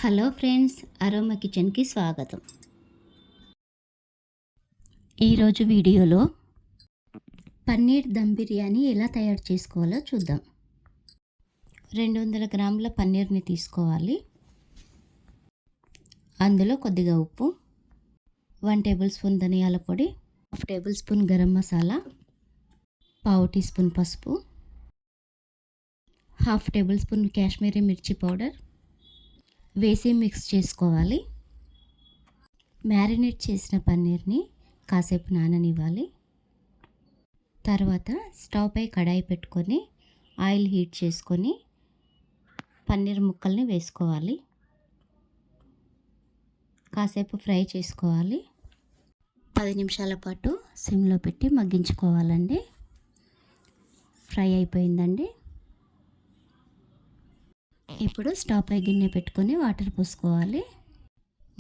Hello friends, aroma కిచెన్కి స్వాగతం. ఈరోజు వీడియోలో పన్నీర్ దమ్ బిర్యానీ ఎలా తయారు చేసుకోవాలో చూద్దాం. 200 గ్రాముల పన్నీర్ని తీసుకోవాలి. అందులో కొద్దిగా ఉప్పు, 1 టేబుల్ స్పూన్ ధనియాల పొడి, 1 tablespoon garam masala, 1/2 teaspoon పసుపు, 1/2 టేబుల్ స్పూన్ కాశ్మీరీ మిర్చి పౌడర్ వేసి మిక్స్ చేసుకోవాలి. మ్యారినేట్ చేసిన పన్నీర్ని కాసేపు నాననివ్వాలి. తర్వాత స్టవ్ పై కడాయి పెట్టుకొని ఆయిల్ హీట్ చేసుకొని పన్నీర్ ముక్కల్ని వేసుకోవాలి. కాసేపు ఫ్రై చేసుకోవాలి. 10 నిమిషాల పాటు సిమ్లో పెట్టి మగ్గించుకోవాలండి. ఫ్రై అయిపోయిందండి. ఇప్పుడు స్టవ్ పై గిన్నె పెట్టుకొని వాటర్ పోసుకోవాలి.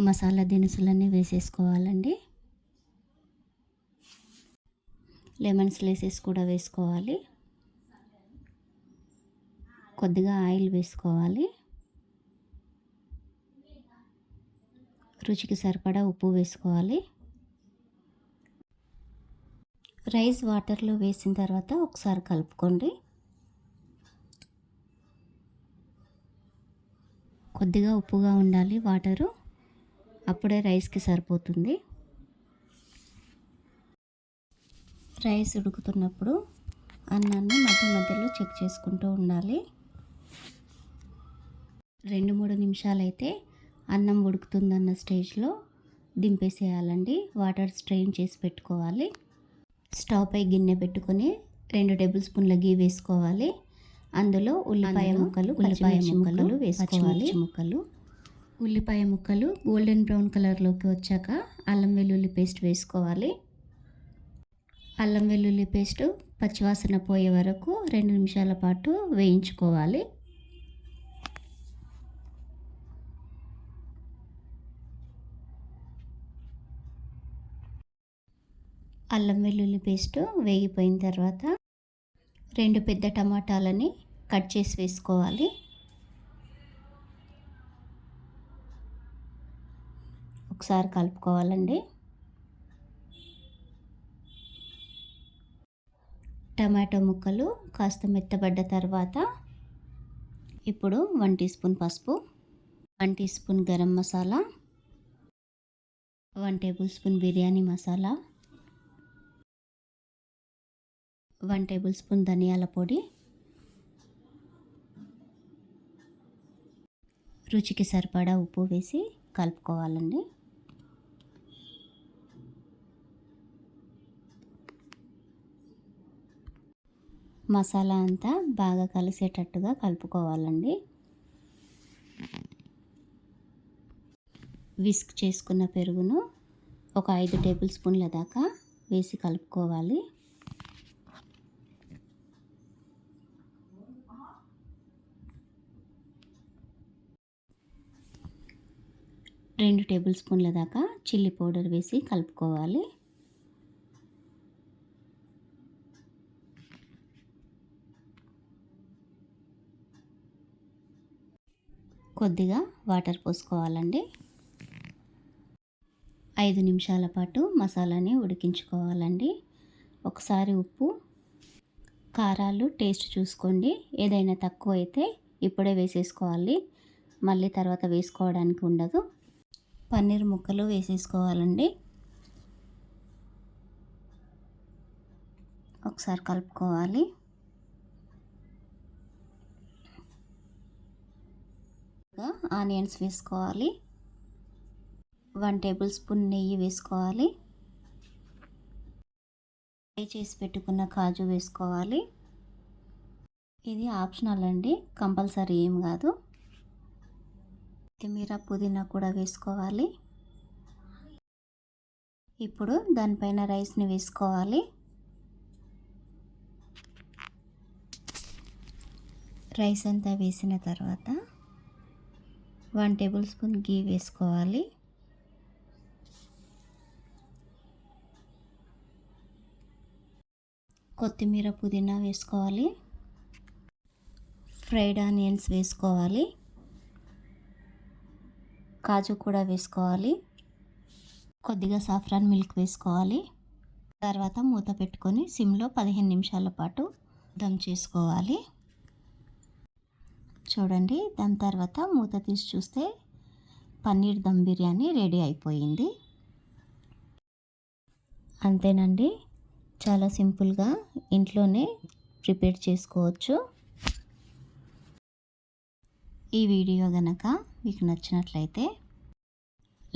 మసాలా దినుసులన్నీ వేసేసుకోవాలండి. లెమన్ స్లైసెస్ కూడా వేసుకోవాలి. కొద్దిగా ఆయిల్ వేసుకోవాలి. రుచికి సరిపడా ఉప్పు వేసుకోవాలి. రైస్ వాటర్లో వేసిన తర్వాత ఒకసారి కలుపుకోండి. కొద్దిగా ఉప్పుగా ఉండాలి వాటరు, అప్పుడే రైస్కి సరిపోతుంది. రైస్ ఉడుకుతున్నప్పుడు అన్నాన్ని మధ్య మధ్యలో చెక్ చేసుకుంటూ ఉండాలి. 2-3 నిమిషాలైతే అన్నం ఉడుకుతుందన్న స్టేజ్లో దింపేసేయాలండి. వాటర్ స్ట్రెయిన్ చేసి పెట్టుకోవాలి. స్టవ్ పై గిన్నె పెట్టుకొని 2 టేబుల్ స్పూన్ల గీ వేసుకోవాలి. అందులో ఉల్లిపాయ ముక్కలు వేసుకోవాలి. ఉల్లిపాయ ముక్కలు గోల్డెన్ బ్రౌన్ కలర్లోకి వచ్చాక అల్లం వెల్లుల్లి పేస్ట్ వేసుకోవాలి. అల్లం వెల్లుల్లి పేస్ట్ పచ్చివాసన పోయే వరకు 2 నిమిషాల పాటు వేయించుకోవాలి. అల్లం వెల్లుల్లి పేస్ట్ వేగిపోయిన తర్వాత 2 పెద్ద టమాటాలని కట్ చేసి వేసుకోవాలి. ఒకసారి కలుపుకోవాలండి. టమాటో ముక్కలు కాస్త మెత్తబడ్డ తర్వాత ఇప్పుడు 1 టీ స్పూన్ పసుపు, 1 teaspoon garam masala, 1 tablespoon biryani masala, 1 tablespoon ధనియాల పొడి, రుచికి సరిపడా ఉప్పు వేసి కలుపుకోవాలండి. మసాలా అంతా బాగా కలిసేటట్టుగా కలుపుకోవాలండి. విస్క్ చేసుకున్న పెరుగును ఒక 5 టేబుల్ స్పూన్ల దాకా వేసి కలుపుకోవాలి. రెండు టేబుల్ స్పూన్ల దాకా చిల్లీ పౌడర్ వేసి కలుపుకోవాలి. కొద్దిగా వాటర్ పోసుకోవాలండి. 5 నిమిషాల పాటు మసాలాని ఉడికించుకోవాలండి. ఒకసారి ఉప్పు కారాలు టేస్ట్ చూసుకోండి. ఏదైనా తక్కువ అయితే ఇప్పుడే వేసేసుకోవాలి, మళ్ళీ తర్వాత వేసుకోవడానికి ఉండదు. పన్నీర్ ముక్కలు వేసేసుకోవాలండి. ఒకసారి కలుపుకోవాలి. ఆనియన్స్ వేసుకోవాలి. 1 టేబుల్ స్పూన్ నెయ్యి వేసుకోవాలి. ఫ్రై చేసి పెట్టుకున్న కాజు వేసుకోవాలి. ఇది ఆప్షనల్ అండి, కంపల్సరీ ఏం కాదు. కొత్తిమీర పుదీనా కూడా వేసుకోవాలి. ఇప్పుడు దానిపైన రైస్ని వేసుకోవాలి. రైస్ అంతా వేసిన తర్వాత 1 టేబుల్ స్పూన్ గీ వేసుకోవాలి. కొత్తిమీర పుదీనా వేసుకోవాలి. ఫ్రైడ్ ఆనియన్స్ వేసుకోవాలి. కాజు కూడా వేసుకోవాలి. కొద్దిగా సాఫ్రాన్ మిల్క్ వేసుకోవాలి. తర్వాత మూత పెట్టుకొని సిమ్లో 15 నిమిషాల పాటు దమ్ చేసుకోవాలి. చూడండి, దాని తర్వాత మూత తీసి చూస్తే పన్నీర్ దమ్ బిర్యానీ రెడీ అయిపోయింది. అంతేనండి, చాలా సింపుల్గా ఇంట్లోనే ప్రిపేర్ చేసుకోవచ్చు. ఈ వీడియో గనక మీకు నచ్చినట్లయితే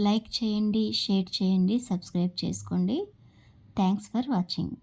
లైక్ చేయండి, షేర్ చేయండి, సబ్స్క్రైబ్ చేసుకోండి. Thanks for watching.